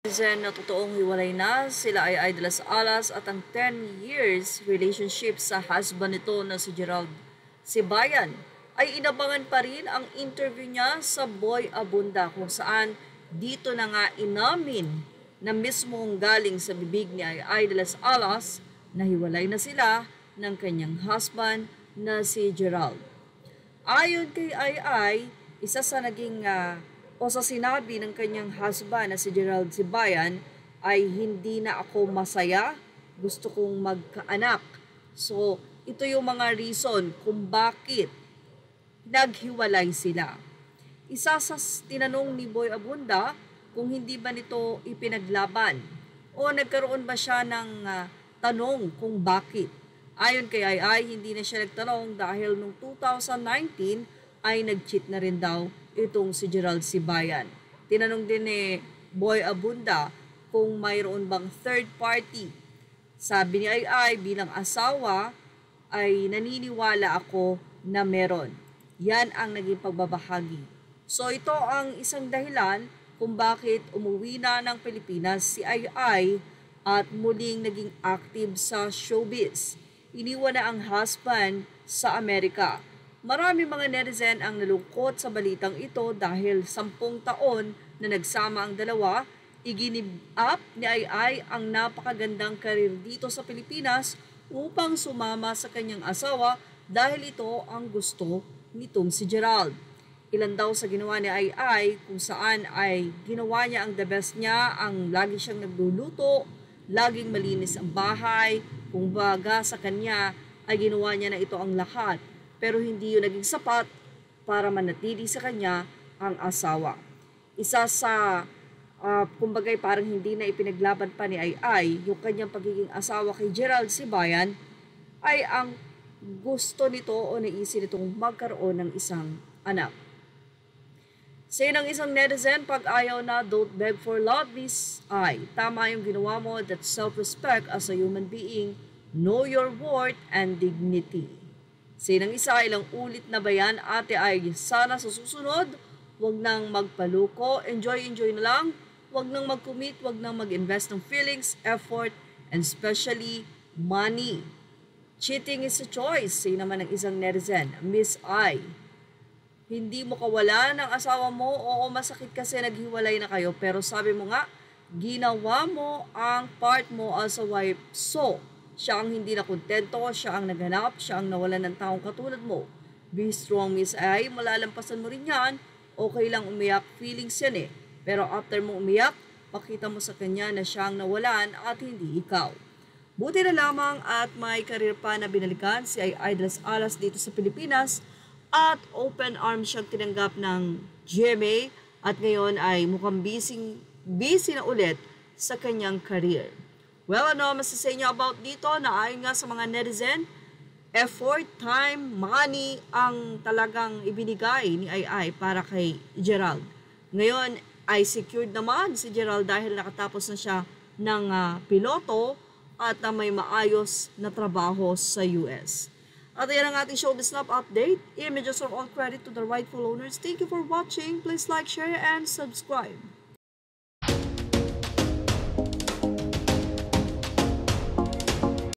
Zen na totoong hiwalay na sila ay de las Alas at ang 10 years relationship sa husband nito na si Gerald Sibayan ay inabangan pa rin ang interview niya sa Boy Abunda kung saan dito na nga inamin na mismong galing sa bibig ni de las Alas na hiwalay na sila ng kanyang husband na si Gerald. Ayon kay isa sa naging o sa sinabi ng kanyang husband na si Gerald Sibayan ay hindi na ako masaya, gusto kong magkaanak. So, ito yung mga reason kung bakit naghiwalay sila. Isa sa tinanong ni Boy Abunda kung hindi ba nito ipinaglaban o nagkaroon ba siya ng tanong kung bakit. Ayon kay hindi na siya nagtanong dahil noong 2019 ay nag-cheat na rin daw itong si Gerald Sibayan. Tinanong din ni Boy Abunda kung mayroon bang third party. Sabi ni bilang asawa ay naniniwala ako na meron. Yan ang naging pagbabahagi. So ito ang isang dahilan kung bakit umuwi na ng Pilipinas si at muling naging active sa showbiz. Iniwan na ang husband sa Amerika. Marami mga netizen ang nalungkot sa balitang ito dahil 10 taon na nagsama ang dalawa, iginib up ni ang napakagandang karir dito sa Pilipinas upang sumama sa kanyang asawa dahil ito ang gusto nitong si Gerald. Ilan daw sa ginawa ni kung saan ay ginawa niya ang the best niya, ang lagi siyang nagluluto, laging malinis ang bahay, kung baga sa kanya ay ginawa niya na ito ang lahat. Pero hindi yun naging sapat para manatili sa kanya ang asawa. Isa sa, kumbagay parang hindi na ipinaglaban pa ni yung kanyang pagiging asawa kay Gerald Sibayan, ay ang gusto nito o naisip nitong magkaroon ng isang anak. Say ng isang netizen, pag ayaw na, don't beg for love, Miss Tama yung ginawa mo, that's self-respect as a human being. Know your worth and dignity. Say ng isa, ilang ulit na ba yan, ate sana sa susunod, wag nang magpaluko, enjoy na lang, wag nang mag-commit, wag nang mag-invest ng feelings, effort, and especially money. Cheating is a choice, say naman ng isang netizen, Miss Hindi mo kawala ng asawa mo, oo masakit kasi naghiwalay na kayo, pero sabi mo nga, ginawa mo ang part mo as a wife, so, siya ang hindi na kontento, siya ang naghanap, siya ang nawalan ng taong katulad mo. Be strong, Miss malalampasan mo rin yan. Okay lang umiyak, feelings yan eh. Pero after mo umiyak, pakita mo sa kanya na siya ang nawalan at hindi ikaw. Buti na lamang at may karir pa na binalikan si de las Alas dito sa Pilipinas at open arms siyang tinanggap ng GMA at ngayon ay mukhang busy na ulit sa kanyang career. Well, masasay niyo about dito na ayon nga sa mga netizen, effort, time, money ang talagang ibinigay ni para kay Gerald. Ngayon ay secured naman si Gerald dahil nakatapos na siya ng piloto at may maayos na trabaho sa US. At yan ang ating Showbiz Snap update. Images are all credit to the rightful owners. Thank you for watching. Please like, share, and subscribe.